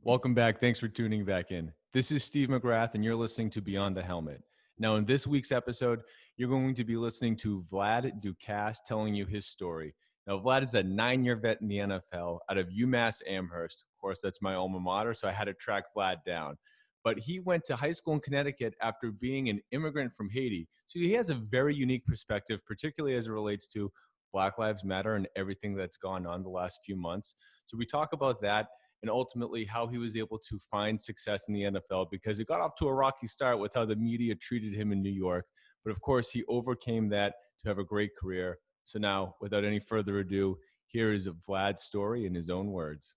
Welcome back. Thanks for tuning back in. This is Steve McGrath, and you're listening to Beyond the Helmet. Now, in this week's episode, you're going to be listening to Vlad Ducasse telling you his story. Now, Vlad is a 9-year vet in the NFL out of UMass Amherst. Of course, that's my alma mater, so I had to track Vlad down. But he went to high school in Connecticut after being an immigrant from Haiti. So he has a very unique perspective, particularly as it relates to Black Lives Matter and everything that's gone on the last few months. So we talk about that and ultimately how he was able to find success in the NFL, because it got off to a rocky start with how the media treated him in New York. But of course, he overcame that to have a great career. So now, without any further ado, here is Vlad's story in his own words.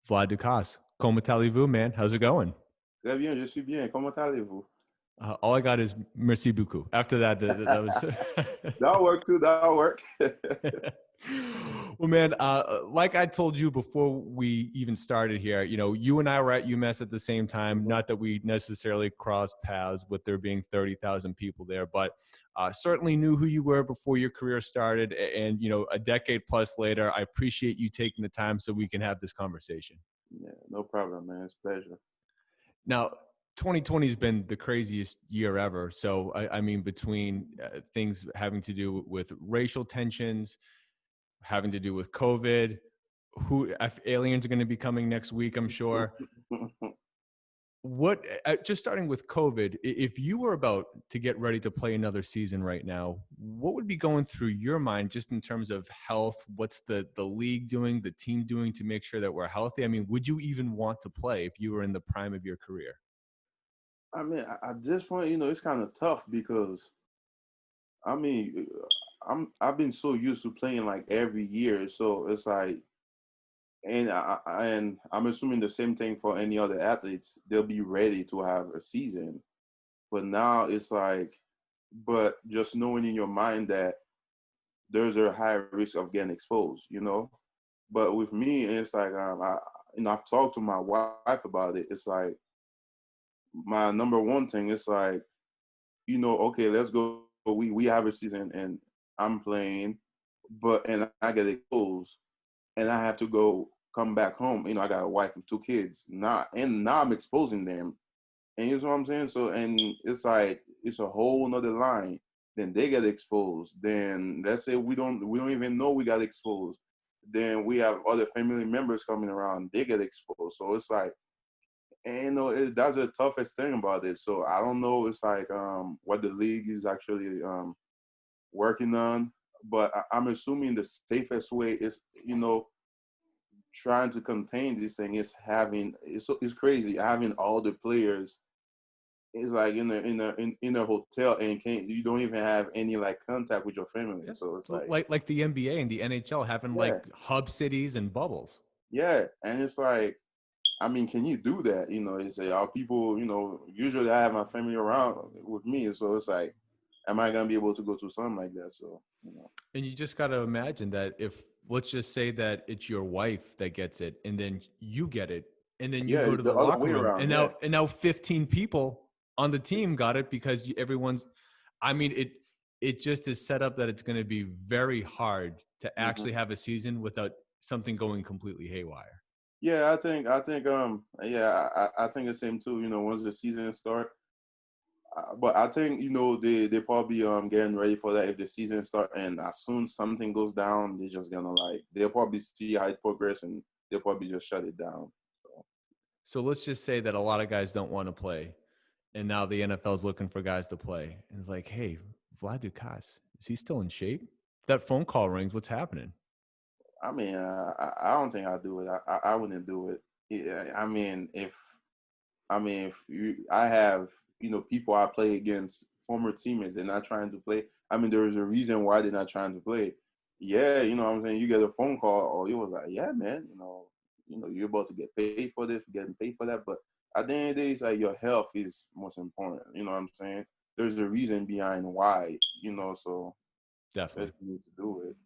Vlad Ducasse, comment allez-vous, man? How's it going? Très bien, je suis bien. Comment allez-vous? All I got is merci beaucoup. After that, that was. That'll work too. That'll work. Well, man, like I told you before we even started here, you and I were at UMass at the same time. Not that we necessarily crossed paths with there being 30,000 people there, but certainly knew who you were before your career started. And, a decade plus later, I appreciate you taking the time so we can have this conversation. Yeah, no problem, man. It's a pleasure. Now, 2020 has been the craziest year ever. So, I mean, between things having to do with racial tensions, having to do with COVID, aliens are going to be coming next week, I'm sure. Just starting with COVID, if you were about to get ready to play another season right now, what would be going through your mind just in terms of health? What's the league doing, the team doing to make sure that we're healthy? I mean, would you even want to play if you were in the prime of your career? I mean, at this point, it's kind of tough because, I mean, I've been so used to playing like every year, so it's like, and I'm assuming the same thing for any other athletes. They'll be ready to have a season, but now it's like, but just knowing in your mind that there's a high risk of getting exposed. But with me, it's like I've talked to my wife about it. It's like my number one thing is like, okay, let's go. We have a season and I'm playing, and I get exposed and I have to come back home. I got a wife and 2 kids now, and now I'm exposing them. And you know what I'm saying? So, and it's like, it's a whole nother line. Then they get exposed. Then let's say we don't even know we got exposed. Then we have other family members coming around, they get exposed. So it's like, and that's the toughest thing about it. So I don't know. It's like what the league is actually working on, but I'm assuming the safest way is trying to contain this thing is it's crazy having all the players. It's like in a hotel and you don't even have any like contact with your family. Yeah. So it's like the NBA and the NHL having like hub cities and bubbles. Yeah, and it's like, I mean, can you do that? It's like, our people, usually I have my family around with me. So it's like, am I going to be able to go to something like that? So. And you just got to imagine that if, let's just say that it's your wife that gets it and then you get it and then you Yeah, go it's to the the other locker way room around. and now 15 people on the team got it because everyone's, I mean, it just is set up that it's going to be very hard to actually have a season without something going completely haywire. Yeah, I think the same too. Once the season start, but I think they probably getting ready for that if the season start, and as soon as something goes down, they're just gonna like, they'll probably see how it progress and they'll probably just shut it down. So let's just say that a lot of guys don't want to play, and now the NFL is looking for guys to play. And it's like, hey, Vlad Ducasse, is he still in shape? That phone call rings. What's happening? I mean, I don't think I'll do it. I wouldn't do it. Yeah, I have, people I play against, former teammates, they're not trying to play. I mean, there is a reason why they're not trying to play. Yeah, you know what I'm saying? You get a phone call, or it was like, yeah, man, you're about to get paid for this, getting paid for that. But at the end of the day, it's like your health is most important. You know what I'm saying? There's a reason behind why, so Definitely. you need to do it.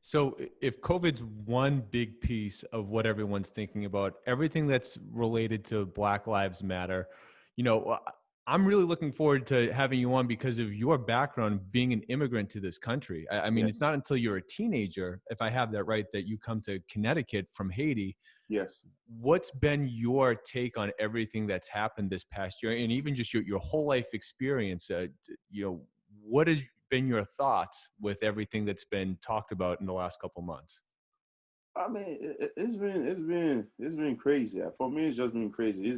So if COVID's one big piece of what everyone's thinking about, everything that's related to Black Lives Matter, you know, I'm really looking forward to having you on because of your background being an immigrant to this country. I mean, Yeah. it's not until you're a teenager, if I have that right, that you come to Connecticut from Haiti. Yes. What's been your take on everything that's happened this past year, and even just your whole life experience? What has been your thoughts with everything that's been talked about in the last couple months? I mean, it's been crazy. For me, it's just been crazy.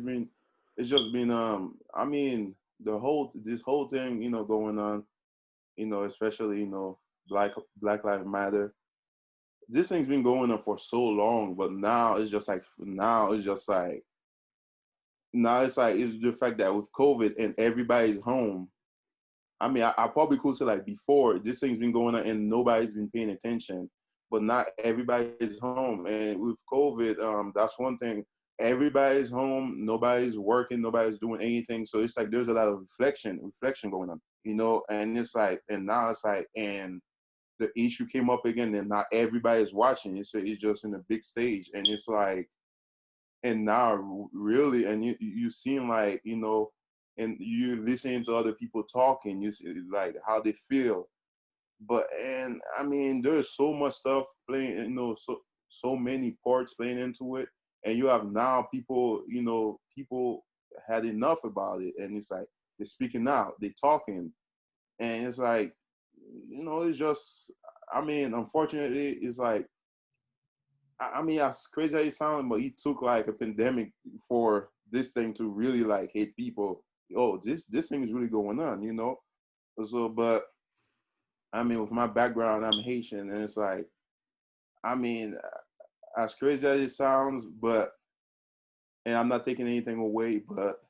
It's just been I mean, this whole thing, going on, especially, Black Lives Matter. This thing's been going on for so long, but now it's like it's the fact that with COVID and everybody's home. I mean, I probably could say like before this thing's been going on and nobody's been paying attention, but not everybody's home. And with COVID, that's one thing. Everybody's home, nobody's working, nobody's doing anything. So it's like there's a lot of reflection going on, And it's like, and now it's like, and the issue came up again, and not everybody's watching. It's just in a big stage, and it's like, and now really, and you seem like, and you listening to other people talking, you see like how they feel. But, and I mean, there's so much stuff playing, so many parts playing into it, and you have now people had enough about it, and it's like they're speaking out, they're talking, and it's like, it's just, I mean, unfortunately, it's like, I mean, as crazy as it sounds, but it took like a pandemic for this thing to really like hit people. Oh, this thing is really going on. So, but I mean, with my background, I'm Haitian, and it's like, I mean, as crazy as it sounds, but, and I'm not taking anything away, but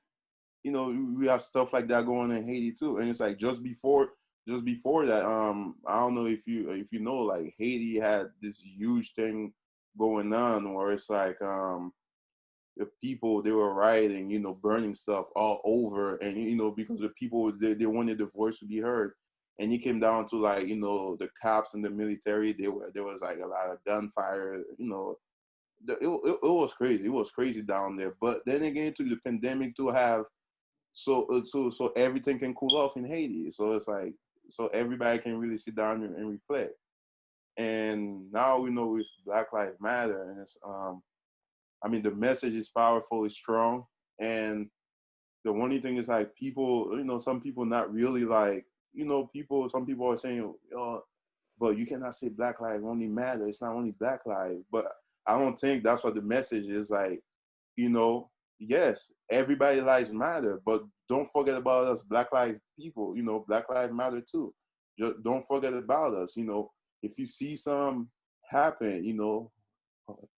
we have stuff like that going on in Haiti too, and it's like just before that, I don't know if you know, like Haiti had this huge thing going on where it's like, the people, they were rioting, burning stuff all over, and because the people, they wanted the voice to be heard, and it came down to like, the cops and the military, there was like a lot of gunfire, it was crazy, down there. But then again, to the pandemic to have, so everything can cool off in Haiti, so it's like, so everybody can really sit down and reflect. And now we know with Black Lives Matter, and it's, I mean, the message is powerful, it's strong, and the only thing is like people, some people not really like, some people are saying, but you cannot say Black Lives only matter. It's not only Black Lives, but I don't think that's what the message is. Like, you know, yes, everybody lives matter, but don't forget about us, Black Lives people. Black Lives Matter too. Just don't forget about us. If you see some happen,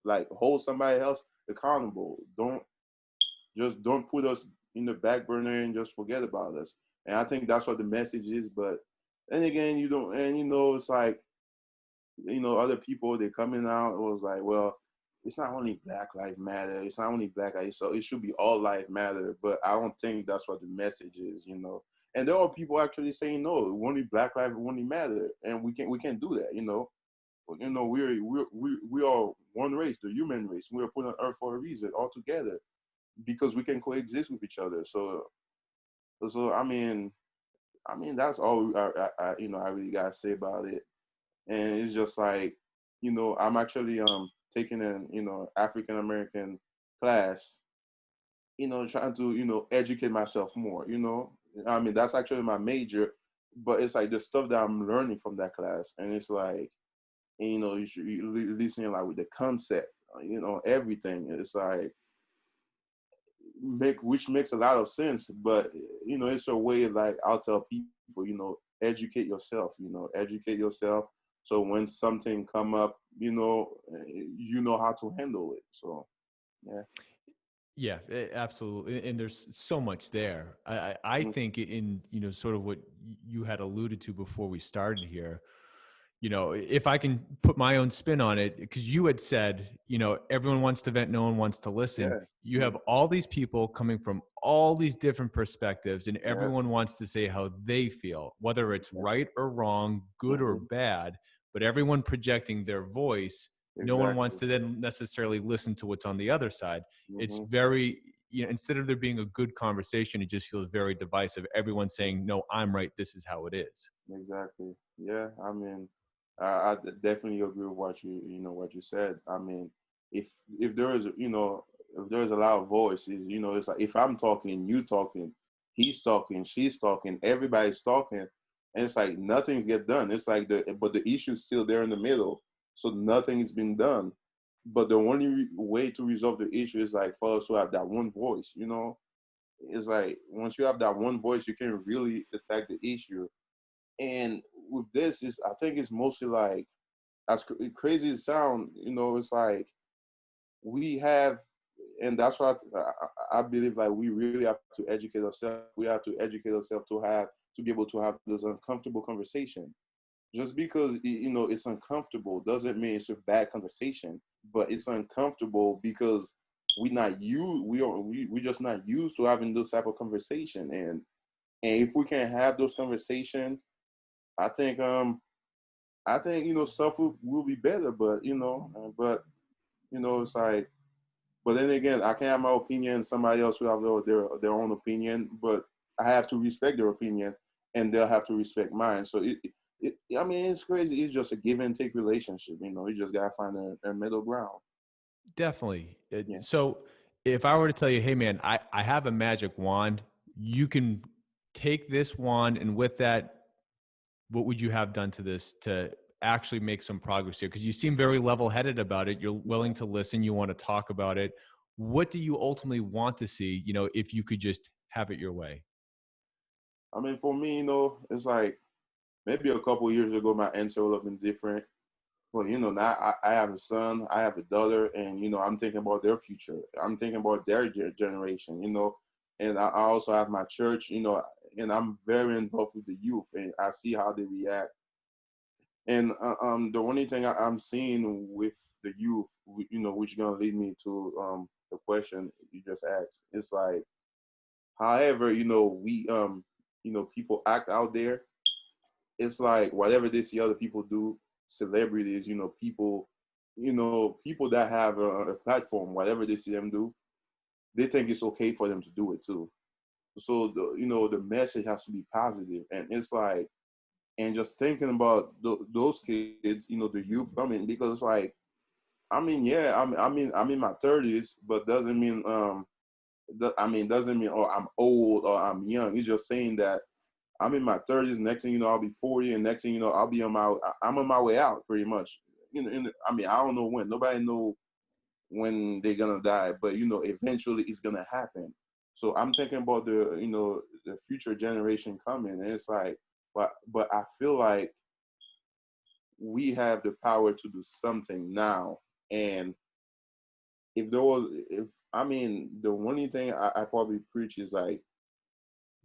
like hold somebody else accountable. Don't put us in the back burner and just forget about us. And I think that's what the message is. But then again, you don't, and it's like, other people, they coming out, it was like, well, it's not only Black Lives Matter, it's not only Black Lives, so it should be all life matter. But I don't think that's what the message is. And there are people actually saying no, only Black Lives only matter, and we can't do that. We are one race, the human race. We are put on earth for a reason, all together, because we can coexist with each other. So I mean, that's all I really gotta say about it. And it's just like, I'm actually taking an African American class, trying to educate myself more. I mean, that's actually my major, but it's like the stuff that I'm learning from that class, and it's like, and, you listening like with the concept, everything. It's like which makes a lot of sense, but it's a way, like I'll tell people, educate yourself, educate yourself, so when something come up, how to handle it. So yeah. Yeah, absolutely. And there's so much there. I Mhm. think in, sort of what you had alluded to before we started here, if I can put my own spin on it, because you had said, everyone wants to vent, no one wants to listen. Yeah. You Mhm. have all these people coming from all these different perspectives, and Yeah. everyone wants to say how they feel, whether it's Yeah. right or wrong, good or Mhm. bad, but everyone projecting their voice. No one wants Exactly. to then necessarily listen to what's on the other side. It's Mhm. very instead of there being a good conversation, it just feels very divisive. Everyone saying, no, I'm right, this is how it is. Exactly. Yeah. I mean, definitely agree with what you said. I mean, if there is if there's a loud voices, it's like if I'm talking, you talking, he's talking, she's talking, everybody's talking, and it's like nothing get done. It's like but the issue's still there in the middle, so nothing is being done. But the only way to resolve the issue is like for us to have that one voice. It's like once you have that one voice, you can really attack the issue. And with this, is I think it's mostly like as crazy as it sound, it's like we have, and that's why I believe like we really have to educate ourselves. We have to educate ourselves to be able to have those uncomfortable conversation. Just because it's uncomfortable doesn't mean it's a bad conversation, but it's uncomfortable because we just not used to having those type of conversation. And if we can have those conversation, I think stuff will be better. But it's like, but then again, I can have my opinion. Somebody else will have their own opinion, but I have to respect their opinion, and they'll have to respect mine. So I mean, it's crazy. It's just a give and take relationship. You just gotta find a middle ground. Definitely. Yeah. So if I were to tell you, hey man, I have a magic wand, you can take this wand, and with that, what would you have done to this to actually make some progress here? Because you seem very level headed about it. You're willing to listen. You want to talk about it. What do you ultimately want to see, if you could just have it your way? I mean, for me, it's like maybe a couple years ago, my answer would have been different. Well, now I have a son, I have a daughter, and I'm thinking about their future. I'm thinking about their generation, and I also have my church, and I'm very involved with the youth, and I see how they react. And the only thing I'm seeing with the youth, which is gonna lead me to the question you just asked, it's like, however, we people act out there. It's like whatever they see other people do, celebrities, people that have a platform, whatever they see them do, they think it's okay for them to do it too. So the message has to be positive, and it's like, and just thinking about those kids, the youth coming, because it's like, I mean, yeah, I'm in my 30s, but doesn't mean doesn't mean, oh, I'm old or I'm young. It's just saying that I'm in my 30s. Next thing you know, I'll be 40, and next thing you know, I'm on my way out, pretty much. I mean, I don't know when. Nobody know when they're gonna die, but eventually it's gonna happen. So I'm thinking about the future generation coming, and it's like, but I feel like we have the power to do something now. And if I mean, the only thing I probably preach is like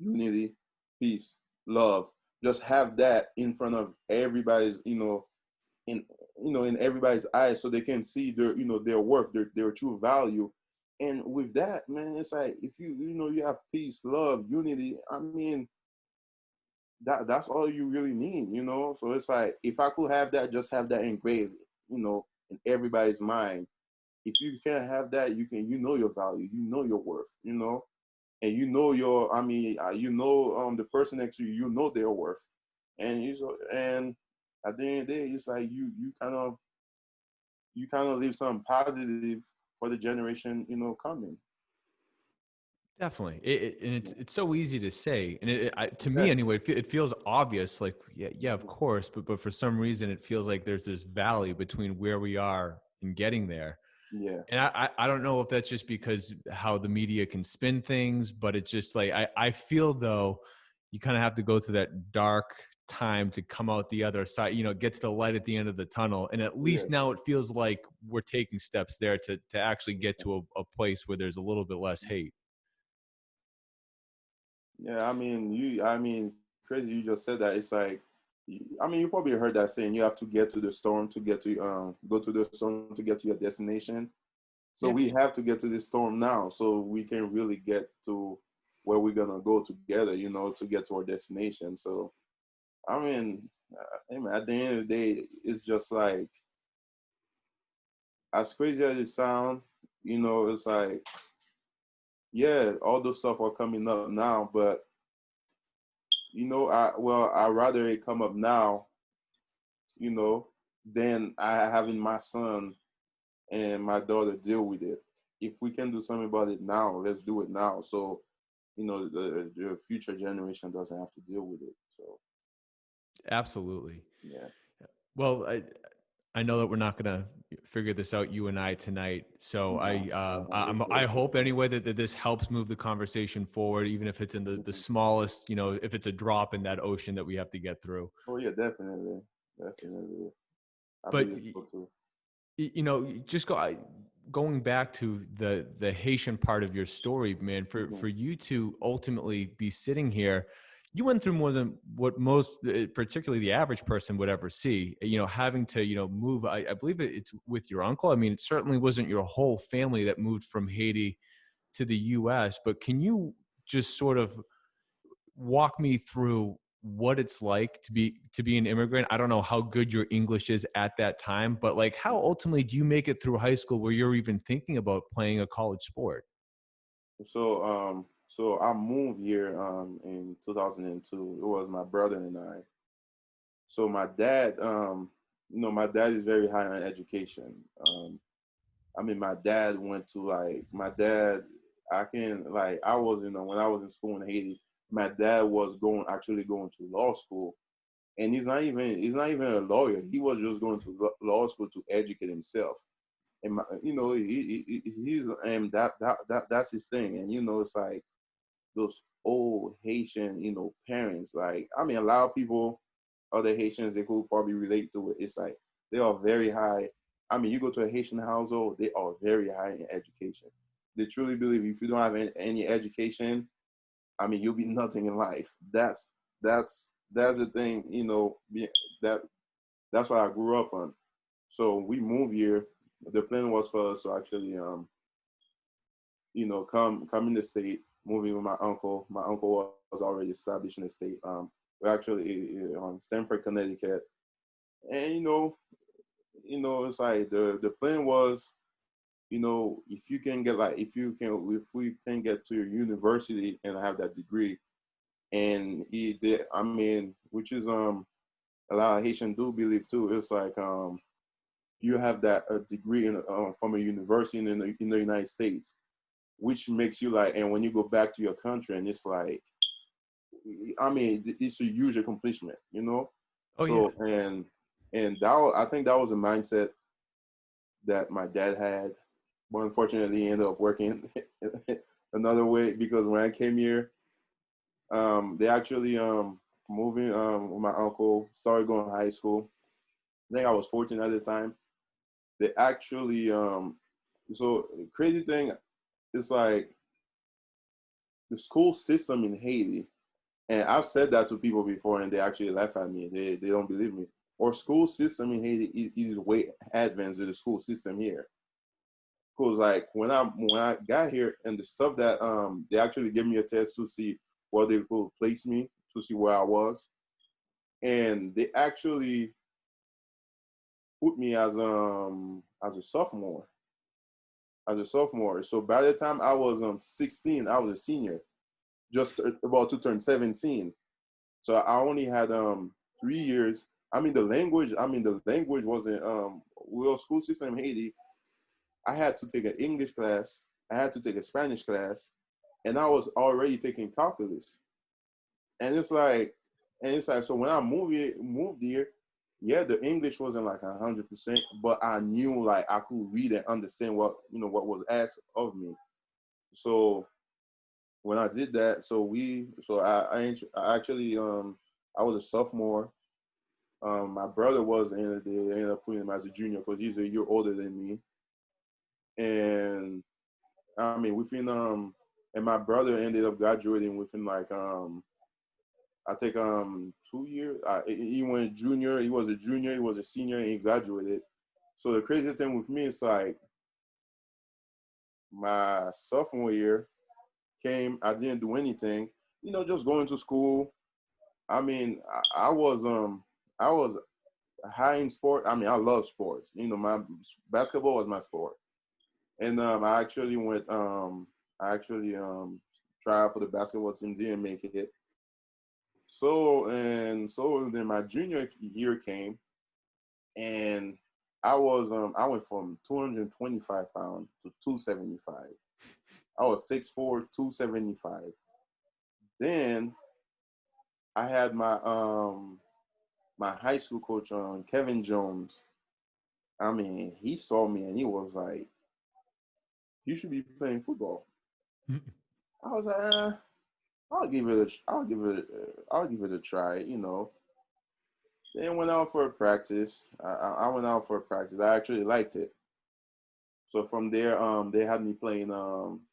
unity, peace, love. Just have that in front of everybody's, in in everybody's eyes, so they can see their worth, their true value. And with that, man, it's like if you have peace, love, unity. I mean, that's all you really need. So it's like if I could have that, just have that engraved, in everybody's mind. If you can't have that, you know your value, you know your worth, and your, I mean, the person next to you, their worth, and and at the end of the day, it's like you kind of leave something positive for the generation coming. Definitely. And it's Yeah. it's so easy to say, and to me Exactly. anyway, it feels obvious. Like, yeah, yeah, of Mhm. course, but for some reason, it feels like there's this valley between where we are and getting there. Yeah. And I don't know if that's just because how the media can spin things, but it's just like I feel though you kind of have to go through that dark time to come out the other side, get to the light at the end of the tunnel. And at Yeah. least now it feels like we're taking steps there to actually get to a place where there's a little bit less hate. Yeah. I mean, crazy. You just said that. It's like, I mean, you probably heard that saying. You have to get to the storm to get to go to the storm to get to your destination. So Yeah, we have to get to this storm now, so we can really get to where we're gonna go together. To get to our destination. So I mean, hey man, at the end of the day, it's just like, as crazy as it sounds, it's like yeah, all those stuff are coming up now, but I rather it come up now, you know, than I having my son and my daughter deal with it. If we can do something about it now, let's do it now. So, the future generation doesn't have to deal with it. So, Absolutely. yeah. Well, I know that we're not going to figure this out, you and I, tonight. So No, it's I very hope simple. anyway that this helps move the conversation forward, even if it's in the smallest, if it's a drop in that ocean that we have to get through. Oh yeah, definitely, definitely. I But believe so too. just going back to the Haitian part of your story, man, Hmm. for you to ultimately be sitting here, you went through more than what most, particularly the average person, would ever see. Having to move. I believe it's with your uncle. I mean, it certainly wasn't your whole family that moved from Haiti to the U.S. But can you just sort of walk me through what it's like to be an immigrant? I don't know how good your English is at that time, but like how ultimately do you make it through high school where you're even thinking about playing a college sport? So I moved here in 2002. It was my brother and I. So my dad, my dad is very high on education. I mean, my dad went to like my dad. I can like I was when I was in school in Haiti. My dad was actually going to law school, and he's not even a lawyer. He was just going to law school to educate himself. And he's and that's his thing. And it's like those old Haitian, parents. Like I mean, a lot of people, other Haitians, they could probably relate to it. It's like they are very high. I mean, you go to a Haitian household, they are very high in education. They truly believe if you don't have any education, I mean, you'll be nothing in life. That's the thing, that that's what I grew up on. So we moved here. The plan was for us to actually, come in the state, moving with my uncle. My uncle was already established in the state. We're actually on Stamford, Connecticut, and it's like the plan was, if you can get like if we can get to your university and have that degree, and he did. I mean, which is a lot of Haitian do believe too. It's like you have that degree from a university in the United States, which makes you like, and when you go back to your country, and it's like, I mean, it's a huge accomplishment. Oh yeah. So I think that was a mindset that my dad had, but unfortunately, he ended up working another way because when I came here, they actually moving with my uncle started going to high school. I think I was 14 at the time. They actually so the crazy thing is like the school system in Haiti, and I've said that to people before, and they actually laugh at me. They don't believe me. Our school system in Haiti is way advanced with the school system here. Cause like when I got here and the stuff that they actually gave me a test to see where they could place me to see where I was, and they actually put me as a sophomore. As a sophomore. So by the time I was 16, I was a senior, just about to turn 17. So I only had 3 years. I mean the language wasn't well, school system in Haiti. I had to take an English class, I had to take a Spanish class, and I was already taking calculus. And it's like so when I moved here, yeah, the English wasn't like 100%, but I knew like I could read and understand what was asked of me. So when I did that, I actually I was a sophomore. My brother was, and they ended up putting him as a junior because he's a year older than me. And I mean, and my brother ended up graduating within like I think 2 years. He went junior. He was a junior. He was a senior, and he graduated. So the crazy thing with me is like my sophomore year came. I didn't do anything. Just going to school. I mean, I was high in sport. I mean, I love sports. My basketball was my sport, and I actually went. I actually tried for the basketball team, didn't make it. So then my junior year came, and I went from 225 pounds to 275. I was 6'4", 275. Then I had my high school coach Kevin Jones. I mean, he saw me and he was like, "You should be playing football." I was like, I'll give it a try, you know. Then went out for a practice. I went out for a practice. I actually liked it. So from there, they had me playing.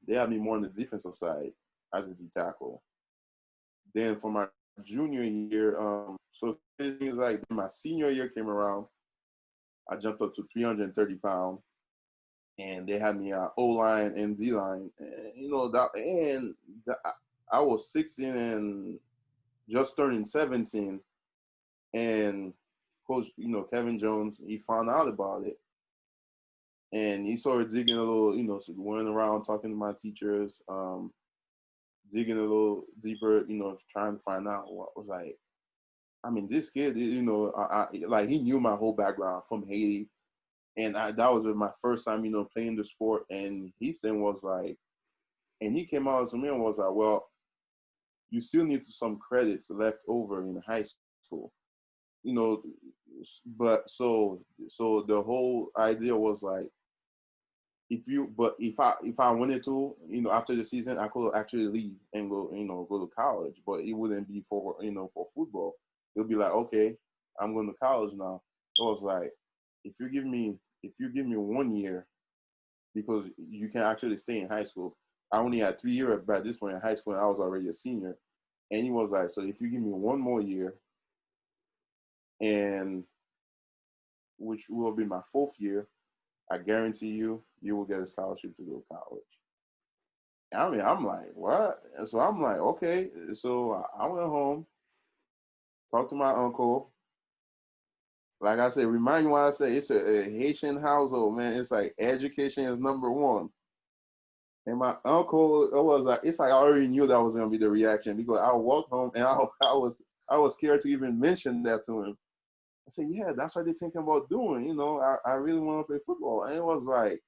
They had me more on the defensive side as a D tackle. Then for my junior year, so things like my senior year came around, I jumped up to 330 pounds, and they had me O line and D line. And, you know that, and the, I was 16 and just turning 17, and coach, you know, Kevin Jones, he found out about it, and he started digging a little, you know, so going around talking to my teachers, digging a little deeper, you know, trying to find out what was like. I mean, this kid, you know, like he knew my whole background from Haiti, and that was my first time, you know, playing the sport. And he said was like, and he came out to me and was like, well, you still need some credits left over in high school, you know, but so the whole idea was like, if I wanted to, you know, after the season, I could actually leave and go, you know, go to college, but it wouldn't be for, you know, for football. It'll be like, okay, I'm going to college now. So I was like, if you give me if you give me 1 year, because you can actually stay in high school. I only had 3 years by this point in high school, and I was already a senior. And he was like, so if you give me one more year, and which will be my fourth year, I guarantee you will get a scholarship to go to college. I mean, I'm like, what? So I'm like, okay. So I went home, talked to my uncle. Like I said, remind you what I say. It's a Haitian household, man. It's like education is number one. And my uncle, it was like, it's like I already knew that was gonna be the reaction, because I walked home and I was scared to even mention that to him. I said, yeah, that's what they're thinking about doing. You know, I really want to play football. And it was like,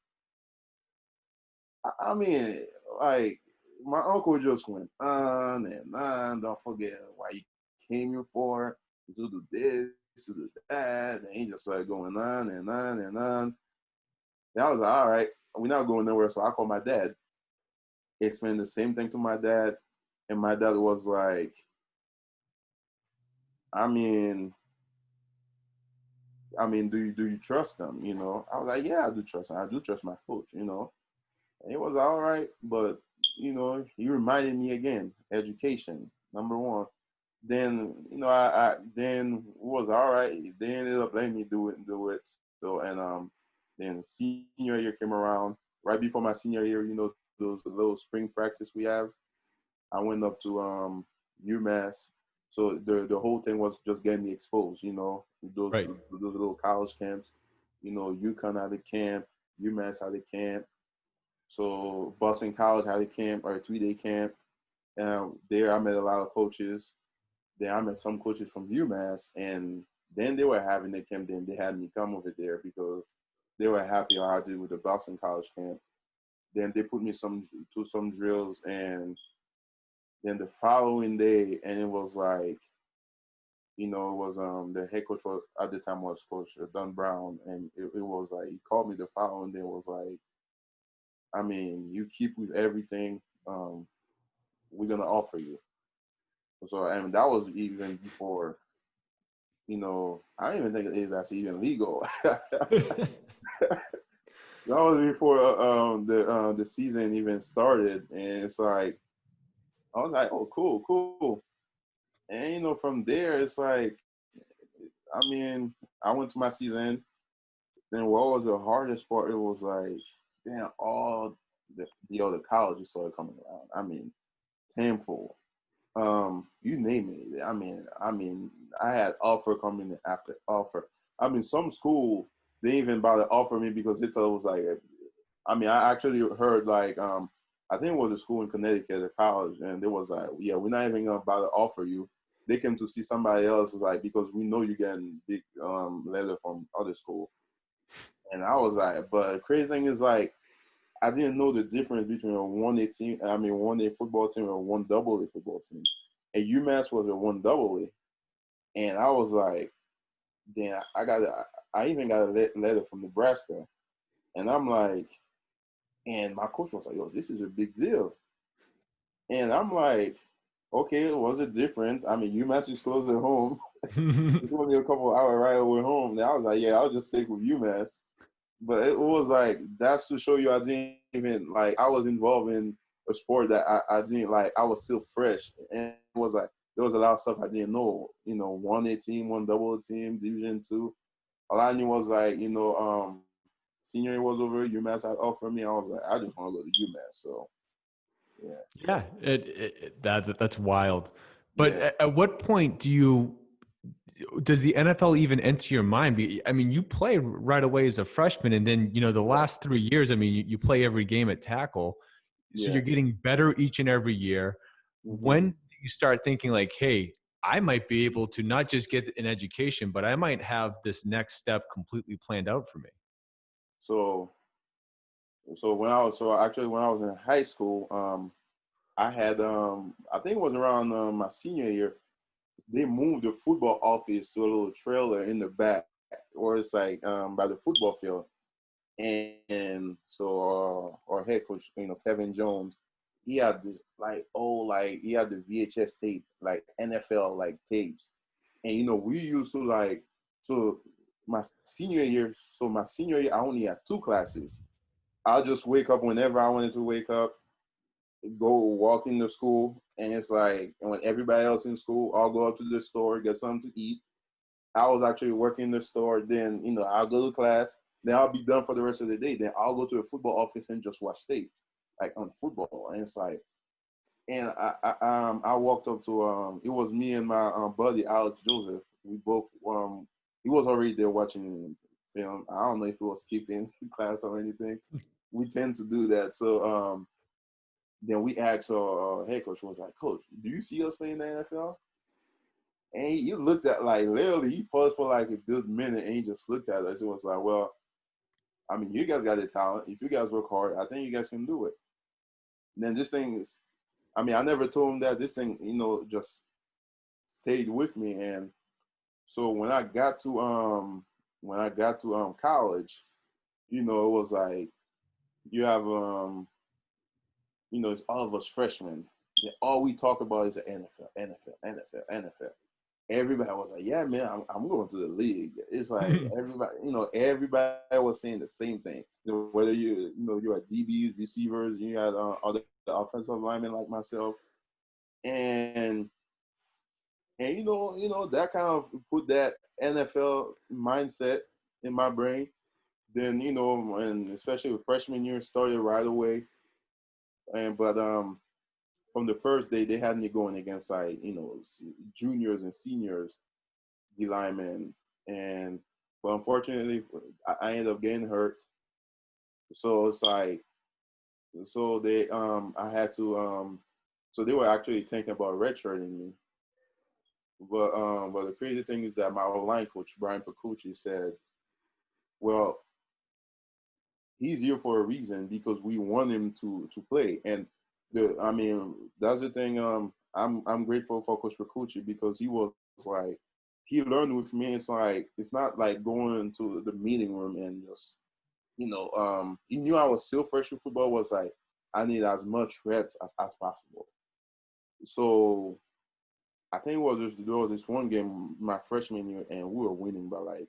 I mean, like my uncle just went on and on. Don't forget why you came here for, to do this, to do that. And he just started going on and on and on. And I was like, all right, we're not going nowhere. So I called my dad, explained the same thing to my dad. And my dad was like, I mean, do you trust them? You know, I was like, yeah, I do trust him. I do trust my coach. You know, and it was all right, but you know, he reminded me again, education number one. Then you know, I then was all right. They ended up letting me do it and do it. So then senior year came around. Right before my senior year, you know, those little spring practice we have. I went up to UMass. So the whole thing was just getting me exposed, you know, Right. those little college camps. You know, UConn had a camp, UMass had a camp. So Boston College had a camp, or a 3-day camp. There I met a lot of coaches. Then I met some coaches from UMass, and then they were having the camp. Then they had me come over there because they were happy how I did with the Boston College camp. Then they put me some drills, and then the following day, and it was like, you know, it was the head coach at the time was Coach Don Brown, and it was like he called me the following day. Was like, I mean, you keep with everything, we're gonna offer you. So and that was even before, you know, I don't even think it is actually even legal. That was before the season even started, and it's like I was like, oh, cool, cool. And you know, from there, it's like, I mean, I went to my season. Then what was the hardest part? It was like, damn, all the other colleges started coming around. I mean, Temple, you name it. I had offer coming in after offer. I mean, some school they even bother offer me because they thought it was like, I mean, I actually heard like, I think it was a school in Connecticut, a college, and they was like, yeah, we're not even about to offer you. They came to see somebody else, like, because we know you're getting big letter from other school. And I was like, but crazy thing is, like, I didn't know the difference between a 1A team, 1A football team and a 1AA football team. And UMass was a 1AA. And I was like, then I even got a letter from Nebraska. And I'm like, and my coach was like, yo, this is a big deal. And I'm like, okay, what's the difference? I mean, UMass is close at home. It's only a couple of hours right away home. And I was like, yeah, I'll just stick with UMass. But it was like, that's to show you I didn't even, like, I was involved in a sport that I didn't, like, I was still fresh. And it was like, there was a lot of stuff I didn't know. 1A team, 1AA team, Division 2. All I knew was, like, senior year was over, UMass had offered me. I was like, I just want to go to UMass. So, yeah. Yeah, that's wild. But Yeah. at what point does the NFL even enter your mind? I mean, you play right away as a freshman, and then the Yeah. last 3 years. I mean, you play every game at tackle, so Yeah. you're getting better each and every year. Mm-hmm. When do you start thinking like, hey, I might be able to not just get an education, but I might have this next step completely planned out for me? So, when I was in high school, I had I think it was around my senior year. They moved the football office to a little trailer in the back, or it's like by the football field. And so our head coach, Kevin Jones, he had this he had the VHS tape, like NFL like tapes, and we used to so my senior year I only had two classes. I'll just wake up whenever I wanted to wake up, go walk into school, and it's like, and when everybody else in school, I'll go up to the store, get something to eat. I was actually working in the store. Then, I'll go to class. Then I'll be done for the rest of the day. Then I'll go to a football office and just watch tape, like on football. And it's like, and I walked up to it was me and my buddy Alex Joseph. We both he was already there watching film. I don't know if he was skipping class or anything. We tend to do that. So then we asked our head coach, was like, Coach, do you see us playing the NFL? And he looked at, like, literally, he paused for like a good minute and he just looked at us and was like, well, I mean, you guys got the talent. If you guys work hard, I think you guys can do it. And then this thing is, I mean, I never told him that. This thing, just stayed with me. And so when I got to college, it was like, you have it's all of us freshmen. And all we talk about is the NFL, NFL, NFL, NFL. Everybody was like, yeah, man, I'm going to the league. It's like everybody was saying the same thing. Whether you had DBs, receivers, you had other offensive linemen like myself, and that kind of put that NFL mindset in my brain. Then and especially with freshman year started right away, but from the first day they had me going against like juniors and seniors D lineman, and but unfortunately, I ended up getting hurt. So it's like, so they I had to so they were actually thinking about redshirting me. But the crazy thing is that my line coach Brian Pacucci said, well, he's here for a reason because we want him to play. And I mean, that's the thing. I'm grateful for Coach Pacucci because he was like, he learned with me. It's like, it's not like going to the meeting room and just, he knew I was still fresh in football. Was like, I need as much reps as possible. So I think there was this one game my freshman year, and we were winning by like,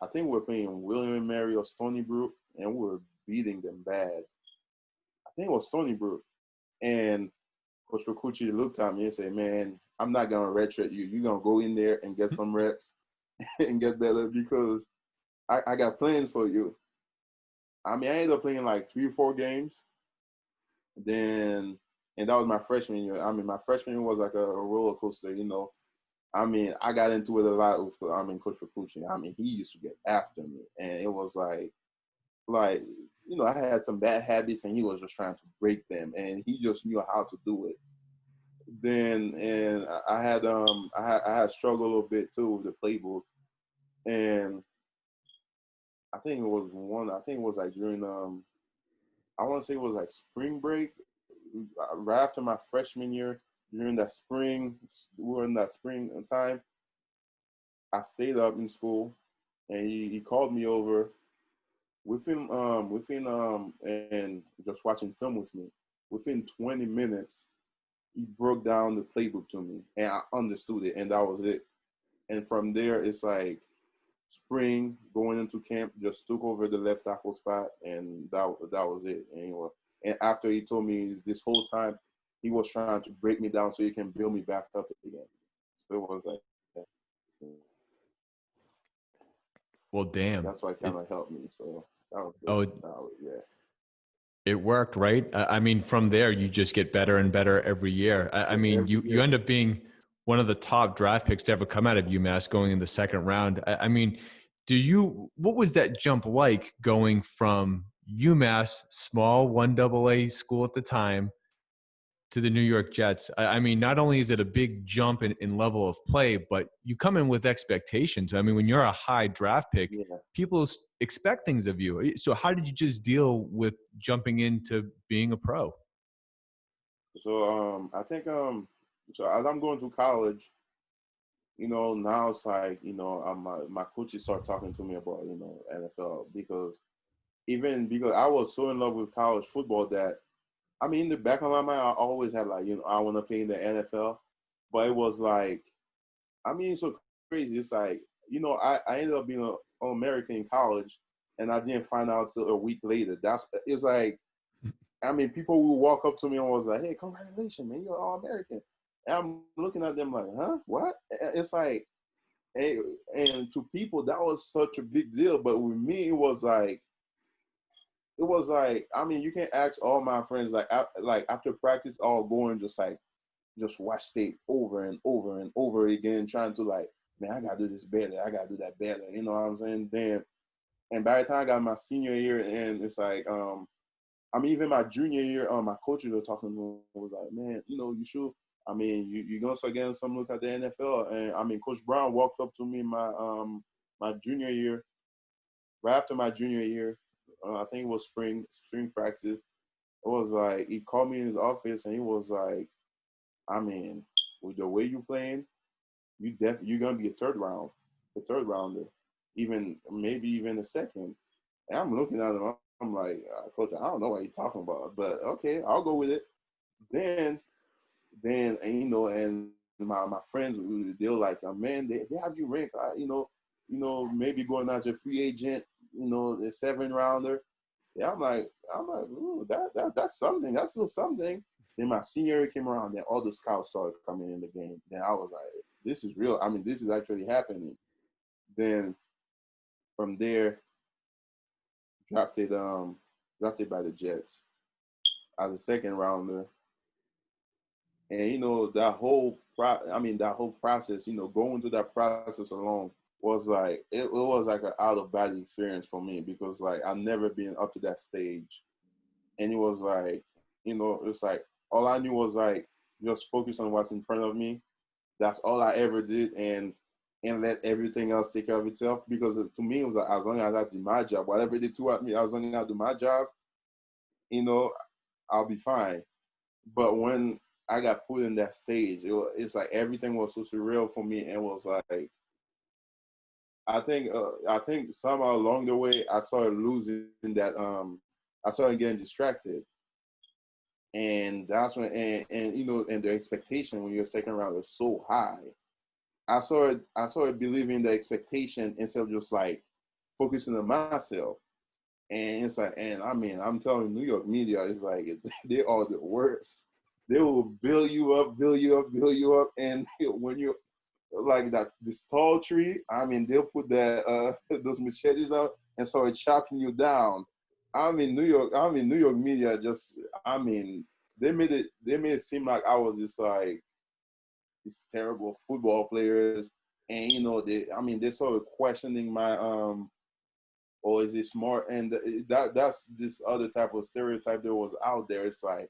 I think we were playing William and Mary or Stony Brook, and we were beating them bad. I think it was Stony Brook, and Coach Pacucci looked at me and said, "Man, I'm not gonna redshirt you. You're gonna go in there and get some reps and get better because I got plans for you." I mean, I ended up playing like 3 or 4 games. Then, and that was my freshman year. I mean, my freshman year was like a roller coaster. I mean, I got into it a lot with, Coach Pacucci. I mean, he used to get after me, and it was like I had some bad habits, and he was just trying to break them, and he just knew how to do it. Then, and I had struggled a little bit too with the playbook, and I think it was like during I want to say it was like spring break, right after my freshman year. During that spring, we were in that spring time. I stayed up in school, and he called me over and just watching film with me. Within 20 minutes, he broke down the playbook to me, and I understood it, and that was it. And from there, it's like spring going into camp, just took over the left tackle spot, and that was it. And after he told me this whole time, he was trying to break me down so he can build me back up again. So it was like, Well, damn. that's why it kind of helped me. So that was pretty Oh, solid, yeah. it worked, right? I mean, from there, you just get better and better every year. I mean, Every you year. end up being one of the top draft picks to ever come out of UMass, going in the second round. I mean, what was that jump like going from UMass, small 1AA school at the time, to the New York Jets? I mean, not only is it a big jump in level of play, but you come in with expectations. I mean, when you're a high draft pick, Yeah. people expect things of you. So how did you just deal with jumping into being a pro? So I think so as I'm going to college, now it's like, my coaches start talking to me about, NFL, because I was so in love with college football that, I mean, in the back of my mind, I always had like, I want to play in the NFL, but it was like, I mean, it's so crazy. It's like, I ended up being an All-American in college, and I didn't find out till a week later. It's like, I mean, people will walk up to me and was like, "Hey, congratulations, man, you're All-American." And I'm looking at them like, "Huh? What?" It's like, hey, and to people that was such a big deal, but with me, it was like, I mean, you can ask all my friends like after practice, all going just watch tape over and over and over again, trying to like, man, I gotta do this better, I gotta do that better. You know what I'm saying? Then, and by the time I got my senior year, and it's like, I mean, even my junior year, my coaches were talking to me, was like, man, you should. I mean, you're gonna start getting some look at the NFL. And I mean, Coach Brown walked up to me my junior year, right after my junior year. I think it was spring practice. It was like he called me in his office, and he was like, I mean, with the way you playing, you're gonna be a third rounder, even maybe even a second. And I'm looking at him. I'm like, Coach, I don't know what you're talking about, but okay, I'll go with it. Then, and and my friends, they were like, man, they have you ranked, maybe going as a free agent, the 7th rounder. Yeah, ooh, that's something. That's still something. Then my senior year came around, then all the scouts started coming in the game. Then I was like, this is real. I mean, this is actually happening. Then from there, drafted drafted by the Jets as a 2nd rounder. And that whole process, going through that process alone was like it was like an out of body experience for me, because like I've never been up to that stage. And it was like, it's like all I knew was like just focus on what's in front of me. That's all I ever did, and let everything else take care of itself. Because to me, it was like, as long as I do my job, whatever they threw at me, as long as I do my job, you know, I'll be fine. But when I got put in that stage, it's like everything was so surreal for me, and was like, I think somehow along the way I started losing that. I started getting distracted, and that's when and the expectation when you're 2nd round is so high. I started believing the expectation instead of just like focusing on myself. And it's like, and I mean, I'm telling you, New York media is like, they are the worst. They will build you up, build you up, build you up. And when you're like that, this tall tree, I mean, they'll put that those machetes out and start chopping you down. New York media just, I mean, they made it seem like I was just like these terrible football players. And, they started questioning or is he smart? And that's this other type of stereotype that was out there. It's like,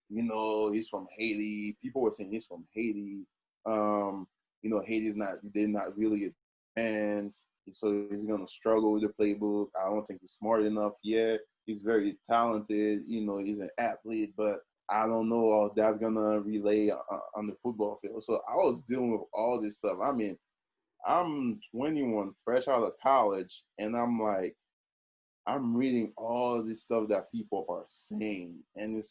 he's from Haiti. People were saying he's from Haiti. Haiti's not, they're not really fans, so he's gonna struggle with the playbook. I don't think he's smart enough. Yeah, he's very talented. He's an athlete, but I don't know if that's gonna relay on the football field. So I was dealing with all this stuff. I mean, I'm 21, fresh out of college, and I'm like, I'm reading all this stuff that people are saying, and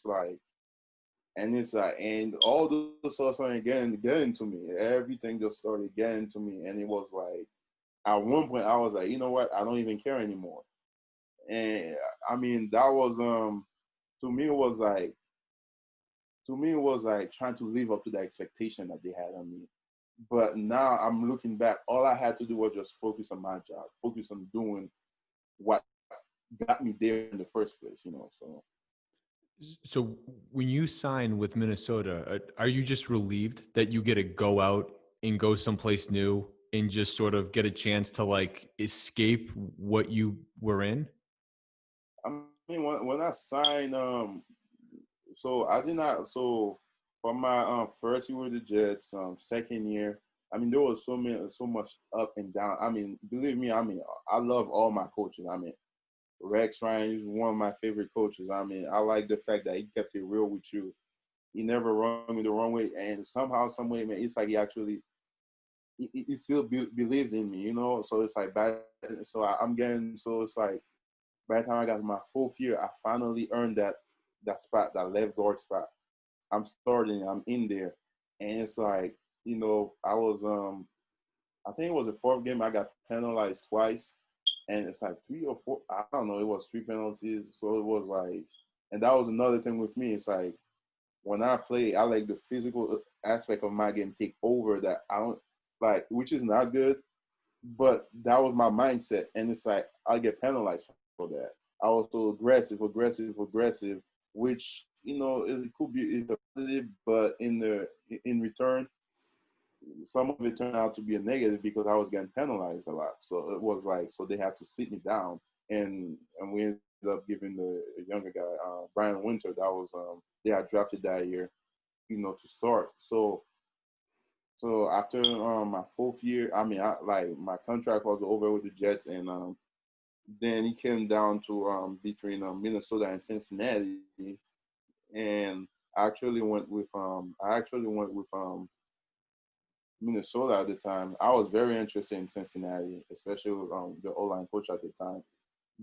all those stuff started getting to me. Everything just started getting to me, and it was like, at one point, I was like, you know what? I don't even care anymore. And I mean, that was to me, it was like trying to live up to the expectation that they had on me. But now I'm looking back, all I had to do was just focus on my job, focus on doing what got me there in the first place. So when you sign with Minnesota, are you just relieved that you get to go out and go someplace new and just sort of get a chance to like escape what you were in? I mean, when I signed, so I did not. So for my first year with the Jets, second year, I mean, there was so much up and down. I mean, believe me, I mean, I love all my coaches. I mean, Rex Ryan is one of my favorite coaches. I mean, I like the fact that he kept it real with you. He never run me the wrong way, and somehow, some way, man, it's like he still believed in me. So it's like I'm getting, so it's like by the time I got to my fourth year, I finally earned that spot, that left guard spot. I'm starting, I'm in there, and it's like, I was I think it was the fourth game I got penalized twice, and it's like three or four, I don't know, it was three penalties. So it was like, and that was another thing with me. It's like when I play, I like the physical aspect of my game take over that I don't like, which is not good, but that was my mindset. And it's like, I get penalized for that. I was so aggressive, which, it could be is a positive, but in return, some of it turned out to be a negative because I was getting penalized a lot. So it was like, so they had to sit me down, and we ended up giving the younger guy, Brian Winter, that was they had drafted that year, to start. So after my fourth year, I mean, like my contract was over with the Jets, and then he came down to between Minnesota and Cincinnati, and I actually went with Minnesota at the time. I was very interested in Cincinnati, especially with the O-line coach at the time.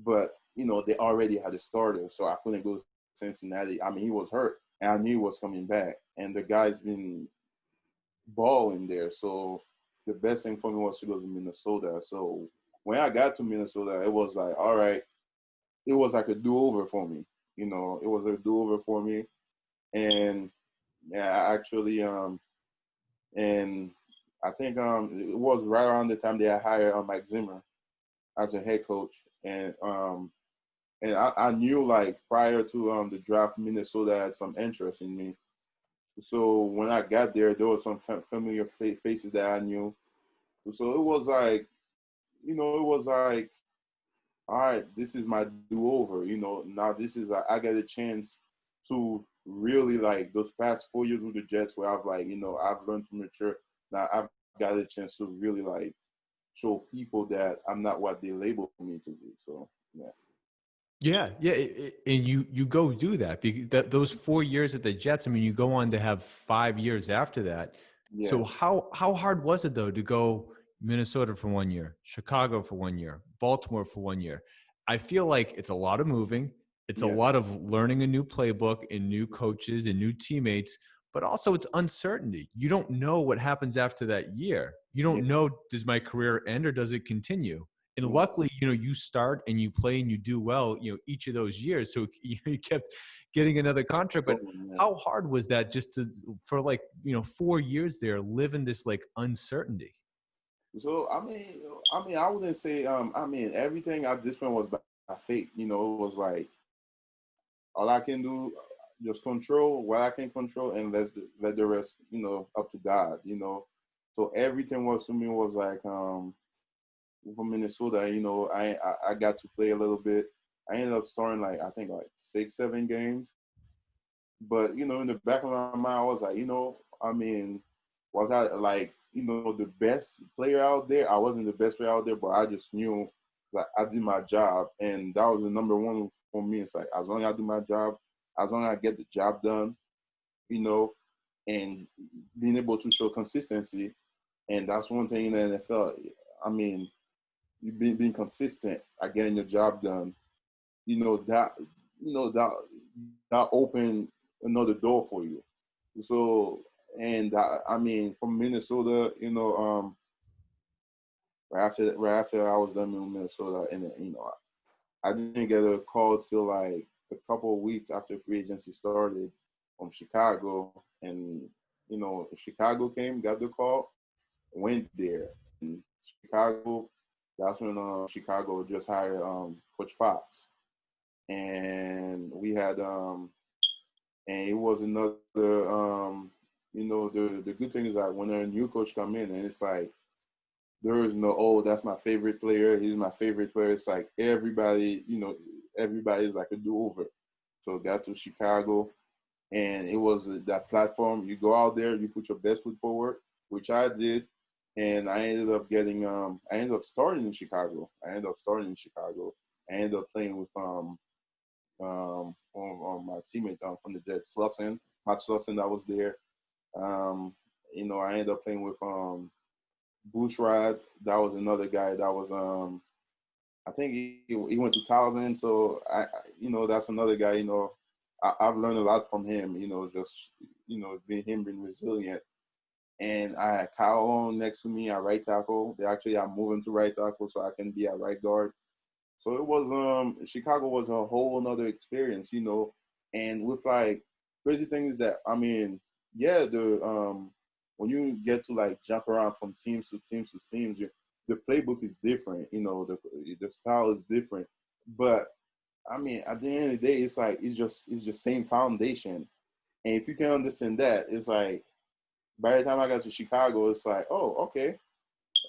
But, they already had a starter, so I couldn't go to Cincinnati. I mean, he was hurt, and I knew he was coming back. And the guy's been balling there. So the best thing for me was to go to Minnesota. So when I got to Minnesota, it was like, all right, it was like a do-over for me. It was a do-over for me. And yeah, I actually and I think it was right around the time they had hired Mike Zimmer as a head coach, and I knew, like, prior to the draft, Minnesota had some interest in me. So when I got there was some familiar faces that I knew. So it was like, it was like, all right, this is my do-over. Now this is I get a chance to really, like, those past 4 years with the Jets where I've, like, I've learned to mature. Now I've got a chance to really, like, show people that I'm not what they label me to be. So yeah, Yeah, yeah, and you go do that because those 4 years at the Jets. I mean, you go on to have 5 years after that. So yeah, how hard was it though to go Minnesota for 1 year, Chicago for 1 year, Baltimore for 1 year? I feel like it's a lot of moving. It's a yeah, lot of learning a new playbook and new coaches and new teammates, but also it's uncertainty. You don't know what happens after that year. You yeah, don't know, does my career end or does it continue? And yeah. luckily, you start and you play and you do well, each of those years. So you kept getting another contract. But Oh, man. how hard was that just for like, 4 years there, live in this like uncertainty? So I mean, I wouldn't say I mean, everything at this point was by fate. It was like all I can do, just control what I can control, and let the rest, up to God. So everything was to me was like from Minnesota. I got to play a little bit. I ended up starting like I think like 6, 7 games. But in the back of my mind, I was like, I mean, was I like the best player out there? I wasn't the best player out there, but I just knew like I did my job, and that was the number one for me. It's like as long as I do my job, as long as I get the job done, you know, and being able to show consistency. And that's one thing in the NFL. I mean, you being consistent at getting your job done. You know that that opened another door for you. So, and I mean, from Minnesota, right after I was done in Minnesota, and I didn't get a call till like a couple of weeks after free agency started from Chicago, and Chicago came, got the call, went there, and Chicago. That's when Chicago just hired Coach Fox, and we had and it was another the good thing is that when a new coach come in and it's like there is no, oh, that's my favorite player, he's my favorite player. It's like everybody's like a do-over. So got to Chicago, and it was that platform. You go out there, you put your best foot forward, which I did, and I ended up starting in Chicago. I ended up playing with on my teammate from the Jets, Matt Slussen, that was there. I ended up playing with Bushrod. That was another guy that was I think he went to Towson, so that's another guy. I've learned a lot from him. Just being resilient. And I had Kyle on next to me at right tackle. They actually are moving to right tackle, so I can be at right guard. So it was Chicago was a whole another experience. And with like crazy thing is that I mean, yeah, the when you get to like jump around from teams to teams to teams, the playbook is different, the style is different. But I mean, at the end of the day, it's like it's just same foundation. And if you can understand that, it's like by the time I got to Chicago, it's like, oh, okay,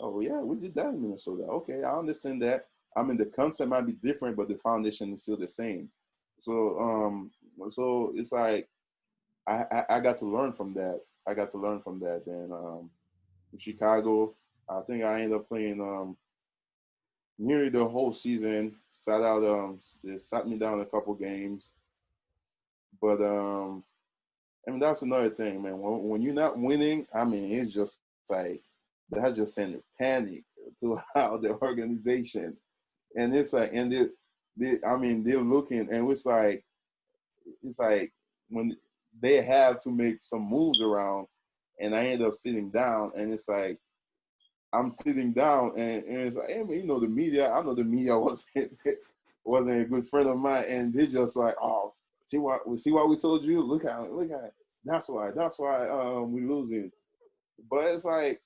oh yeah, we did that in Minnesota. Okay, I understand that. I mean, the concept might be different, but the foundation is still the same. So, so it's like I got to learn from that. I got to learn from that. Then in Chicago, I think I ended up playing nearly the whole season. Sat out, they sat me down a couple games, but I mean that's another thing, man. When you're not winning, I mean it's just like that's just sending panic throughout the organization. And it's like, and I mean, they're looking, and it's like when they have to make some moves around, and I end up sitting down, and it's like I'm sitting down, and it's like, hey, man, the media. I know the media wasn't a good friend of mine, and they're just like, oh, see what we told you. Look at it. That's why we losing. But it's like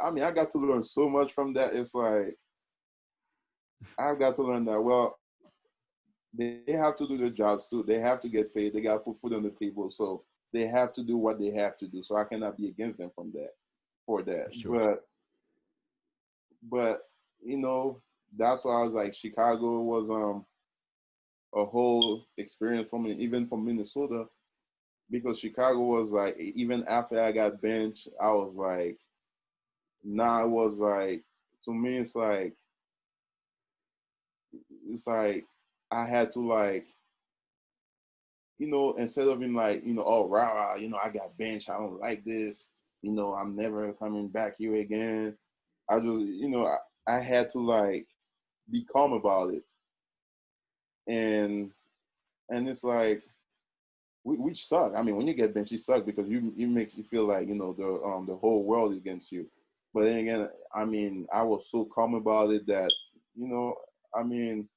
I mean, I got to learn so much from that. It's like I've got to learn that. Well, they have to do their jobs too. They have to get paid. They got to put food on the table. So they have to do what they have to do. So I cannot be against them from that for that. Sure. But you know, that's why I was like Chicago was a whole experience for me, even from Minnesota, because Chicago was like even after I got benched, I was like, nah, it was like to me it's like I had to like instead of being like, oh, rah, rah, I got benched. I don't like this. I'm never coming back here again. I just, I had to like be calm about it. And it's like, which suck. I mean, when you get benched, you suck because you makes you feel like, the whole world is against you. But then again, I mean, I was so calm about it that, you know, I mean,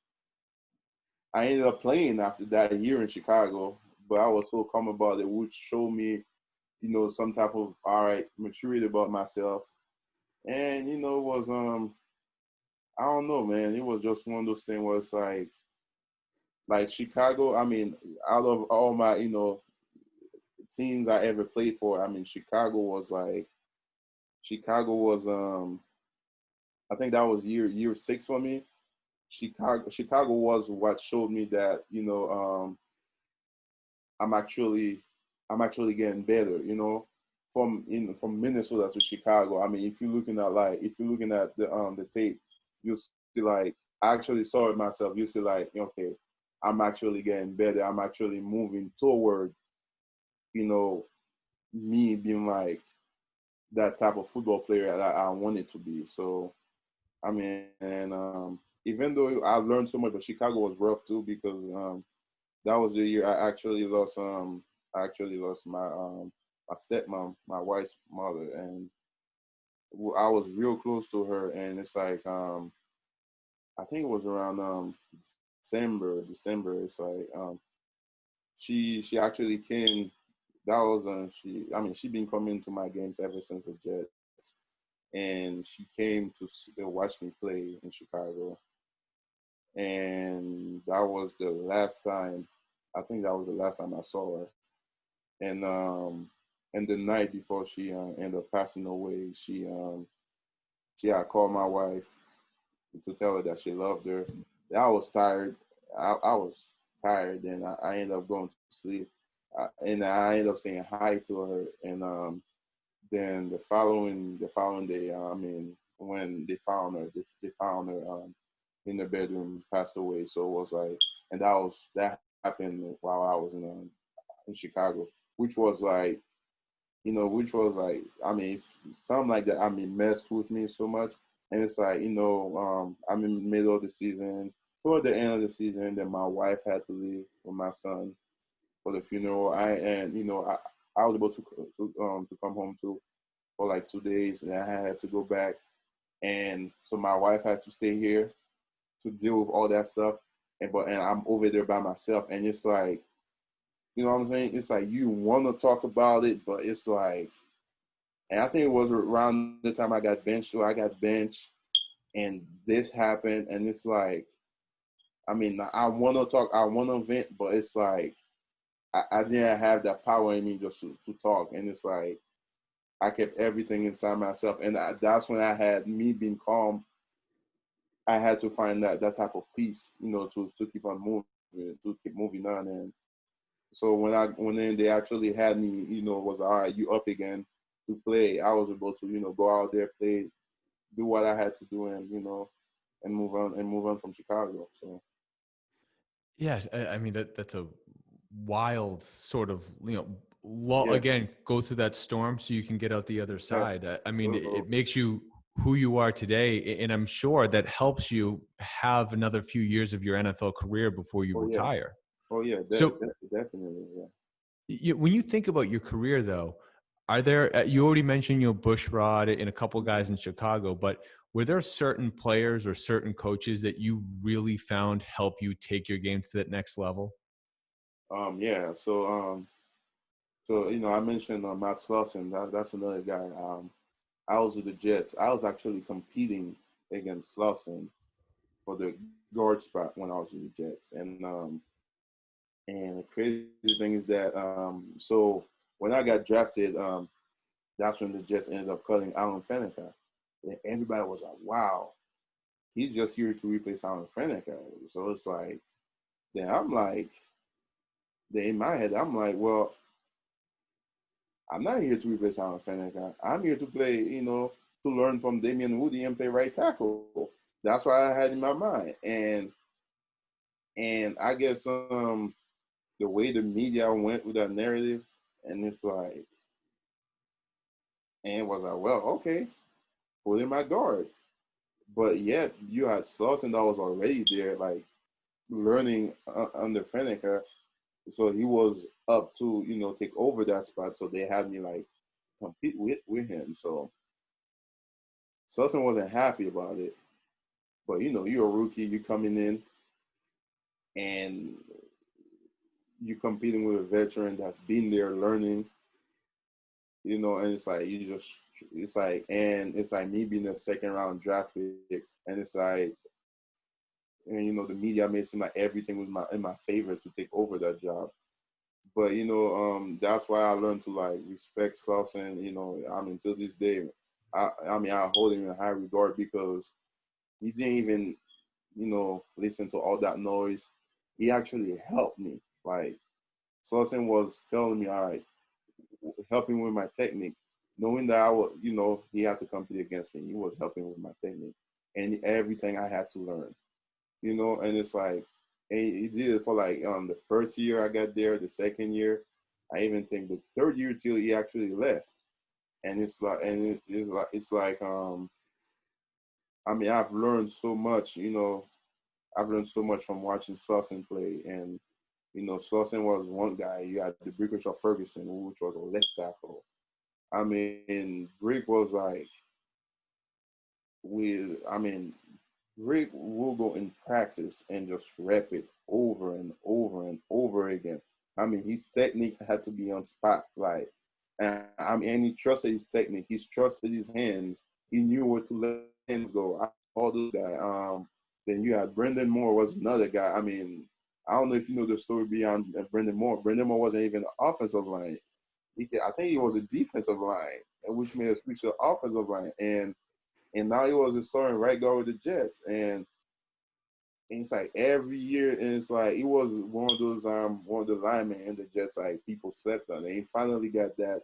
I ended up playing after that year in Chicago, but I was so calm about it, which showed me, some type of all right maturity about myself. And it was I don't know, man. It was just one of those things where it's like Chicago. I mean, out of all my teams I ever played for, I mean, Chicago was I think that was year 6 for me. Chicago was what showed me that I'm actually I'm actually getting better. From Minnesota to Chicago. I mean, if you're looking at the tape, you see like I actually saw it myself. You see like okay, I'm actually getting better. I'm actually moving toward you know me being like that type of football player that I wanted to be. So I mean, and even though I learned so much, but Chicago was rough too because that was the year I actually lost. I actually lost my stepmom, my wife's mother, and I was real close to her. And it's like I think it was around December. It's like she actually came. That was she. I mean, she been coming to my games ever since the Jets, and she came to watch me play in Chicago. And that was the last time. I think that was the last time I saw her. And the night before she ended up passing away, she had called my wife to tell her that she loved her. I was tired. I was tired, and I ended up going to sleep. And I ended up saying hi to her. And then the following day, I mean, when they found her in the bedroom, passed away. So it was like, and that happened while I was in Chicago, which was like, I mean, something like that. I mean, messed with me so much, and it's like, I'm in the middle of the season, toward the end of the season, then my wife had to leave with my son for the funeral. I was able to come home too for like 2 days, and I had to go back, and so my wife had to stay here to deal with all that stuff, and I'm over there by myself, and it's like, you know what I'm saying? It's like you want to talk about it, but it's like, and I think it was around the time I got benched. So I got benched, and this happened, and it's like, I mean, I want to talk, I want to vent, but it's like I didn't have that power in me just to talk, and it's like I kept everything inside myself, and that's when I had me being calm. I had to find that type of peace, to keep on moving, to keep moving on, and so when then they actually had me, was all right, you up again to play. I was able to, go out there, play, do what I had to do, and and move on from Chicago. So Yeah, I mean that's a wild sort of yeah, again, go through that storm so you can get out the other yeah. side. I mean, Oh, it makes you who you are today, and I'm sure that helps you have another few years of your NFL career before you oh yeah, retire. oh yeah, So, definitely, yeah. when you think about your career, though, are there? You already mentioned Bushrod and a couple guys in Chicago, but were there certain players or certain coaches that you really found help you take your game to that next level? Yeah. So I mentioned Max Wilson. That's another guy. I was with the Jets. I was actually competing against Lawson for the guard spot when I was with the Jets, and the crazy thing is that so when I got drafted, that's when the Jets ended up cutting Alan Faneca. And everybody was like, "Wow, he's just here to replace Alan Faneca." So it's like, then I'm like, then in my head, I'm like, well, I'm not here to replace Alan Faneca. I'm here to play, to learn from Damian Woody and play right tackle. That's what I had in my mind, and I guess the way the media went with that narrative, and it's like, and it was like, well, okay, put in my guard. But yet you had Slauson that was already there, like learning under Faneca, so he was up to take over that spot. So they had me like compete with him. So Slauson wasn't happy about it. But you're a rookie, you coming in and you competing with a veteran that's been there learning, and it's like it's like me being a second round draft pick, and it's like, and the media made it seem like everything was in my favor to take over that job. But that's why I learned to like respect Slauson. I mean, to this day, I mean, I hold him in high regard because he didn't even, listen to all that noise. He actually helped me. Like, Slauson was telling me, all right, helping with my technique, knowing that I was, he had to compete against me. He was helping with my technique and everything I had to learn, and it's like, and he did it for like the first year I got there, the second year, I even think the third year till he actually left. And it's like, I mean, I've learned so much, I've learned so much from watching Slauson play. And, Slauson was one guy. You had the Brickers of Ferguson, which was a left tackle. I mean, Brick was like, I mean, Rick will go in practice and just rep it over and over and over again. I mean, his technique had to be on spot, like, and he trusted his technique. He trusted his hands. He knew where to let his hands go. All those guys. Then you had Brendan Moore was another guy. I mean, I don't know if you know the story beyond Brendan Moore. Brendan Moore wasn't even the offensive line. I think he was a defensive line, which made us switch to offensive line. And now he was a starting right guard with the Jets. And it's like every year, and it's like he was one of the linemen in the Jets like people slept on. And he finally got that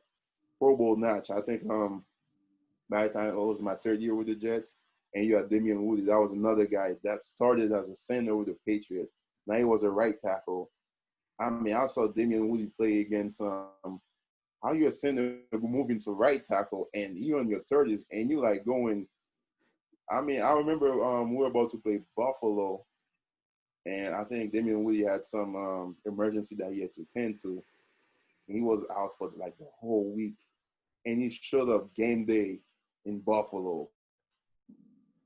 Pro Bowl notch. I think by the time it was my third year with the Jets, and you had Damian Woody, that was another guy that started as a center with the Patriots. Now he was a right tackle. I mean, I saw Damian Woody play against how you a center moving to right tackle, and you're in your 30s, and you like going. I mean, I remember we were about to play Buffalo, and I think Damian Woody had some emergency that he had to tend to. And he was out for like the whole week, and he showed up game day in Buffalo.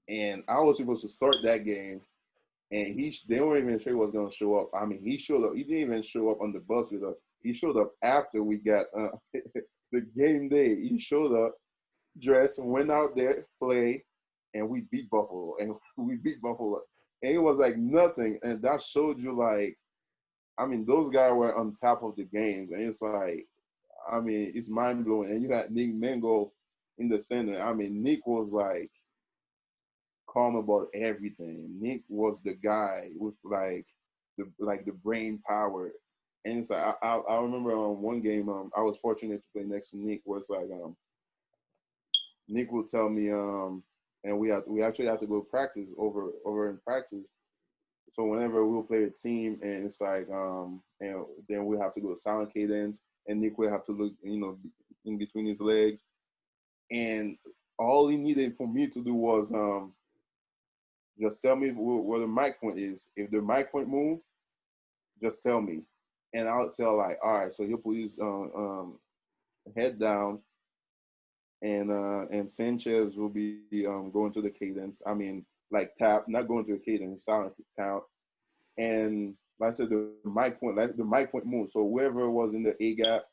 And I was supposed to start that game, and they weren't even sure he was gonna show up. I mean, he showed up. He didn't even show up on the bus with us. He showed up after we got the game day. He showed up, dressed, went out there, played, and we beat Buffalo. And we beat Buffalo. And it was like nothing. And that showed you like, I mean, those guys were on top of the games. And it's like, I mean, it's mind blowing. And you got Nick Mango in the center. I mean, Nick was like calm about everything. Nick was the guy with the brain power. And it's like I remember one game I was fortunate to play next to Nick where it's like Nick will tell me and we actually have to go practice over in practice. So whenever we'll play a team and it's like and then we have to go silent cadence and Nick will have to look in between his legs and all he needed for me to do was just tell me where the mic point is. If the mic point move, just tell me, and I'll tell like, all right. So he'll put his head down, and Sanchez will be going to the cadence. I mean, like tap, not going to the cadence, silent count. And like I said, the mic point move. So whoever was in the A gap,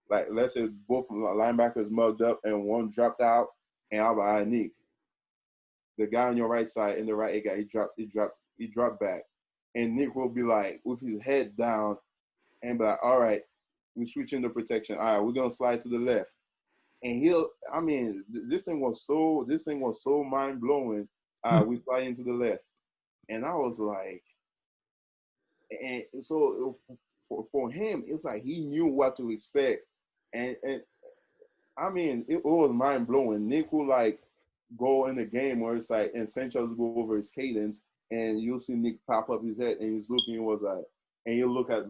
like let's say both linebackers mugged up and one dropped out, and I'm like, Nick, the guy on your right side in the right A gap, he dropped back, and Nick will be like with his head down, and be like, all right, we're switching the protection. All right, we're gonna slide to the left, and I mean, this thing was so mind blowing. We slide into the left, and I was like, and so for him, it's like he knew what to expect, and I mean, it was mind blowing. Nick will like go in the game where it's like, and Sanchez will go over his cadence, and you'll see Nick pop up his head, and he's looking was like, and he'll look at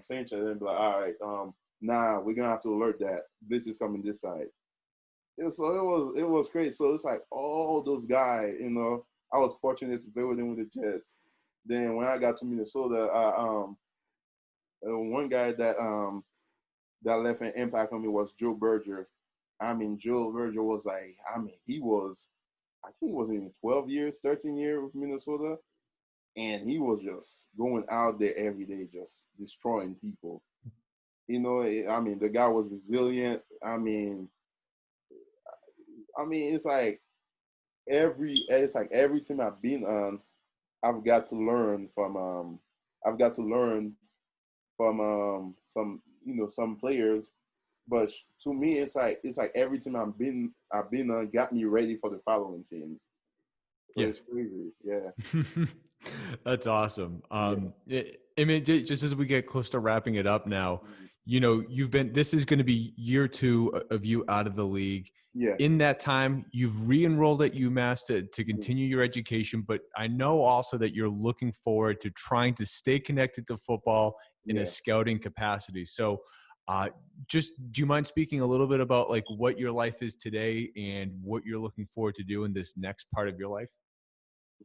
Sanchez and be like, all right, nah, we're gonna have to alert that blitz is coming this side. So it was great. So it's like all those guys, I was fortunate to play with them with the Jets. Then when I got to Minnesota, one guy that left an impact on me was Joe Berger. I mean, Joe Berger was like, I mean, I think he was in 12 years, 13 years with Minnesota. And he was just going out there every day, just destroying people. I mean, the guy was resilient. I mean, it's like every team I've been on, I've got to learn from some players but to me, it's like every team I've been on got me ready for the following teams. So Yeah. it's crazy. Yeah. That's awesome. Yeah. I mean, just as we get close to wrapping it up now, Mhm. this is going to be year two of you out of the league. Yeah. In that time, you've re-enrolled at UMass to Mhm. continue your education, but I know also that you're looking forward to trying to stay connected to football in a Yeah. scouting capacity. So, uh, just do you mind speaking a little bit about like what your life is today and what you're looking forward to do in this next part of your life?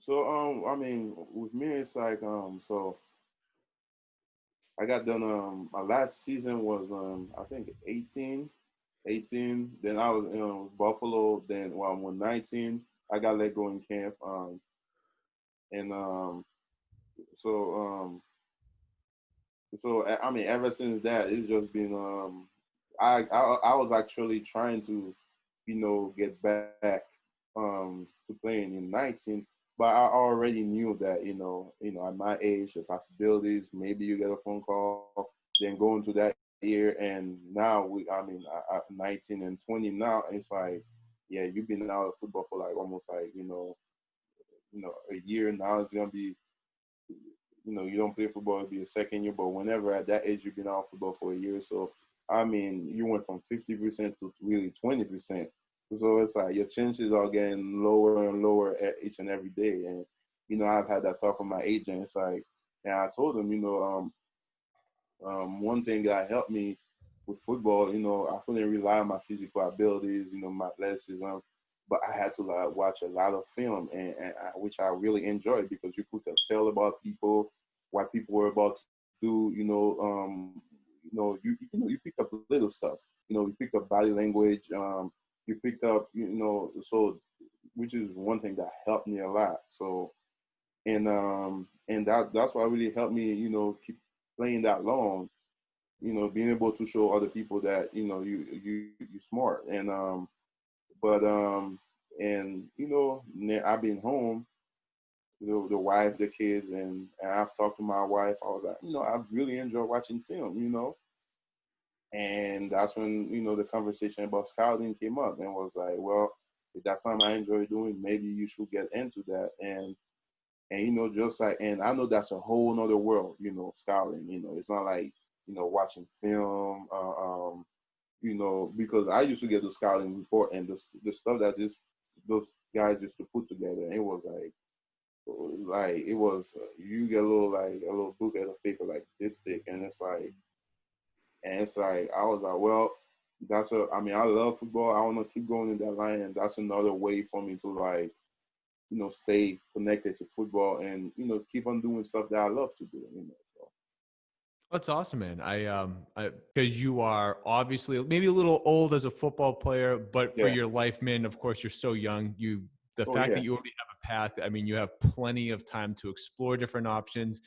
So I mean, with me, it's like so I got done. My last season was I think 18. Then I was Buffalo. Then when I was 19, I got let go in camp. And so I mean, ever since that, it's just been I was actually trying to, get back to playing in 19, but I already knew that at my age, the possibilities. Maybe you get a phone call, then go into that year, and now I mean, 19 and 20 now, it's like, yeah, you've been out of football for like almost like a year now. It's gonna be you don't play football, it'll be your second year, but whenever at that age you've been out of football for a year, so I mean, you went from 50% to really 20%. So it's like your chances are getting lower and lower each and every day. And I've had that talk with my agent. It's like, and I told him, one thing that helped me with football, I couldn't rely on my physical abilities, my athleticism, but I had to watch a lot of film, which I really enjoyed because you could tell about people, what people were about to do. You picked up little stuff. You picked up body language. You picked up, so which is one thing that helped me a lot. So and that's what really helped me, keep playing that long, being able to show other people that you smart. But and I've been home, the wife, the kids, and I've talked to my wife. I was like, I really enjoy watching film, and that's when the conversation about scouting came up, and was like, well, if that's something I enjoy doing, maybe you should get into that. And just like, and I know that's a whole nother world, scouting. It's not like watching film, because I used to get the scouting report and the stuff that those guys used to put together. It was like it was you get a little booklet of paper like this thick, and it's like I was like, well, I mean, I love football. I want to keep going in that line, and that's another way for me to like stay connected to football and keep on doing stuff that I love to do. So That's awesome, man. Because you are obviously maybe a little old as a football player, but for yeah. your life, man, of course, you're so young. The Oh fact that yeah. you already have a path, I mean, you have plenty of time to explore different options,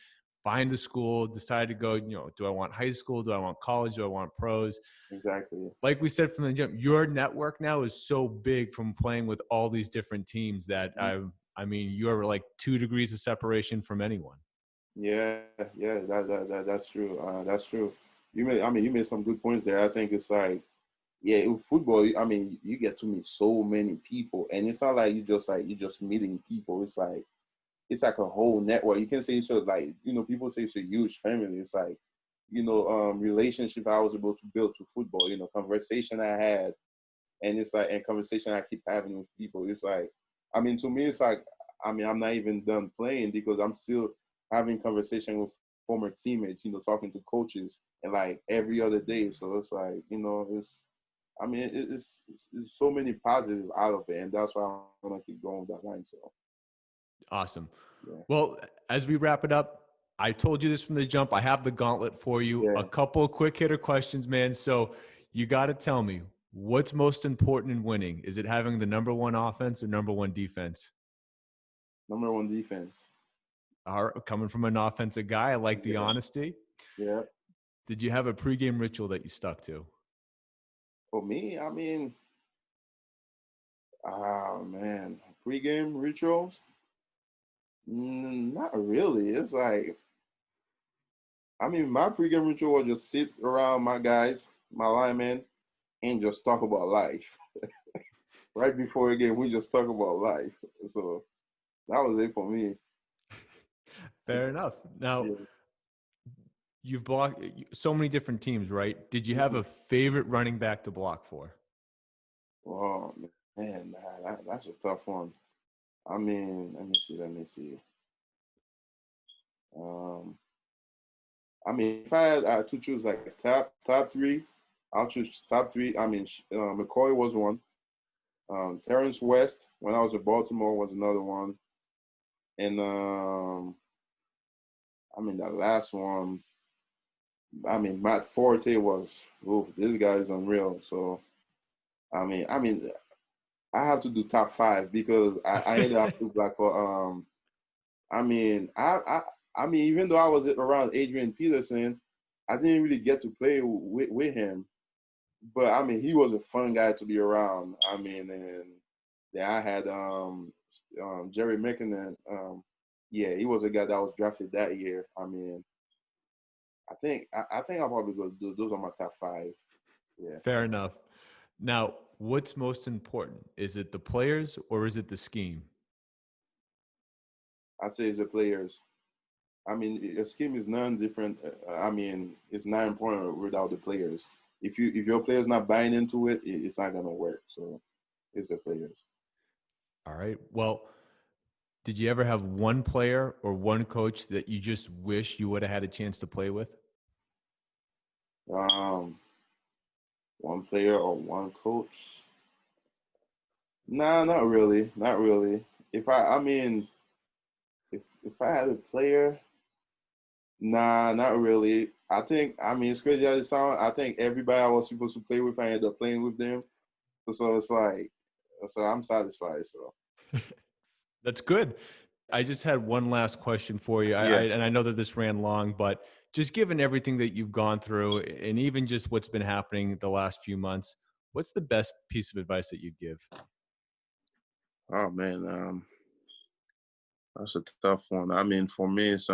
find the school, decide to go, do I want high school? Do I want college? Do I want pros? Exactly. Like we said from the jump, your network now is so big from playing with all these different teams that Mhm. I mean, you're like 2 degrees of separation from anyone. Yeah, yeah, that's true. That's true. You made some good points there. I think it's like, yeah, in football, I mean, you get to meet so many people, and it's not like you just meeting people. It's like a whole network. You can say it's like, people say it's a huge family. It's like, relationship I was able to build to football. Conversation I had, and it's like, and conversation I keep having with people. It's like, I mean, to me, it's like, I mean, I'm not even done playing because I'm still having conversation with former teammates, talking to coaches, and like every other day. So it's like, I mean, it's so many positives out of it, and that's why I'm gonna keep going with that line. So Awesome. yeah, Well, as we wrap it up, I told you this from the jump. I have the gauntlet for you. A yeah. couple of quick hitter questions, man. So you got to tell me what's most important in winning. Is it having the number one offense or number one defense? Number one defense. All right, coming from an offensive guy, I like the Yeah, honesty. yeah. Did you have a pregame ritual that you stuck to? For me, I mean, man, pregame rituals. Not really. It's like, I mean, my pregame ritual was just sit around my guys, my linemen. and just talk about life. Right before a game, we just talk about life. So that was it for me. Fair enough. Now, Yeah. you've blocked so many different teams, right? Did you have Mhm. a favorite running back to block for? Oh man, that's a tough one. I mean, let me see. Um, I mean, if I had to choose like top three, I'll choose top three. I mean, McCoy was one. Terrence West, when I was at Baltimore, was another one. And I mean, that last one, I mean, Matt Forte was, oh, this guy is unreal. So, I mean, I have to do top five because I ended up to like for I mean, I mean, even though I was around Adrian Peterson, I didn't really get to play with him. But I mean, he was a fun guy to be around. I mean, and then I had Jerry McKinnon. Yeah, he was a guy that was drafted that year. I mean, I think I'll probably go. Those are my top five. Yeah, Fair enough. Now, what's most important? Is it the players or is it the scheme? I say it's the players. I mean, a scheme is none different. I mean, it's not important without the players. If your player's not buying into it, it's not gonna work. So it's the players. All right. Well, did you ever have one player or one coach that you just wish you would have had a chance to play with? Um, One player or one coach? Nah, not really, not really. I mean, if I had a player, nah, not really. I mean, it's crazy as it sounds. I think everybody I was supposed to play with, I ended up playing with them. So it's like, so I'm satisfied. So That's good. I just had one last question for you. yeah. And I know that this ran long, but just given everything that you've gone through and even just what's been happening the last few months, what's the best piece of advice that you'd give? Oh man, that's a tough one. I mean, for me, it's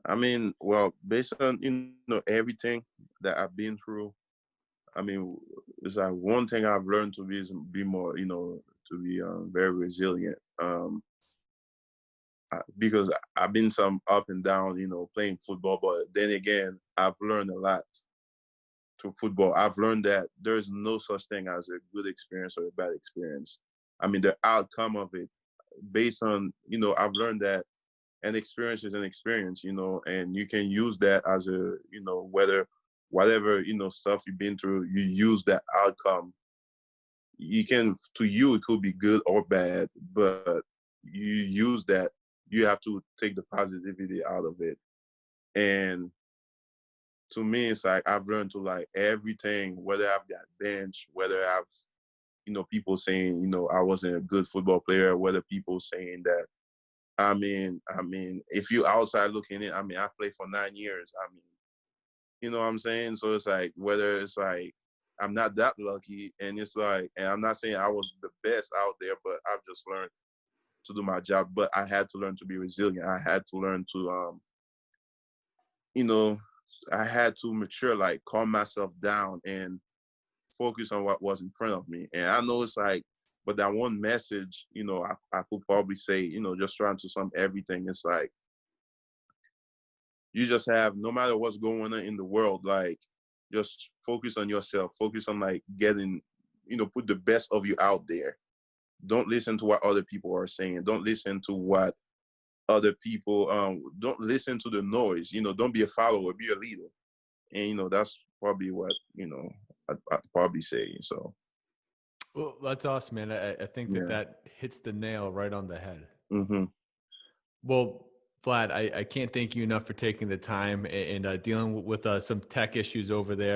I mean, well, based on everything that I've been through, I mean, it's like one thing I've learned to be is be more, to be very resilient. Because I've been some up and down, playing football, but then again, I've learned a lot through football. I've learned that there's no such thing as a good experience or a bad experience. I mean, the outcome of it, based on, I've learned that an experience is an experience, and you can use that as a, whatever, stuff you've been through, you use that outcome. You can, to you, it could be good or bad, but you use that, you have to take the positivity out of it. And to me, it's like I've learned to like everything, whether I've got bench, whether I've, people saying, I wasn't a good football player, whether people saying that, if you outside looking in, I mean, I played for 9 years. I mean, you know what I'm saying? So it's like, whether it's like, I'm not that lucky. And it's like, and I'm not saying I was the best out there, but I've just learned to do my job. But I had to learn to be resilient. I had to learn to, you know, I had to mature, like calm myself down and focus on what was in front of me. And I know it's like, but that one message, I could probably say, just trying to sum everything. It's like, you just have, no matter what's going on in the world, like just focus on yourself, focus on like getting, put the best of you out there. Don't listen to what other people are saying. Don't listen to what other people, don't listen to the noise, don't be a follower, be a leader. And, that's probably what, I'd probably say. So, Well, that's awesome, man. I think that yeah. that hits the nail right on the head. Hmm. Well, Vlad, I can't thank you enough for taking the time and dealing with some tech issues over there.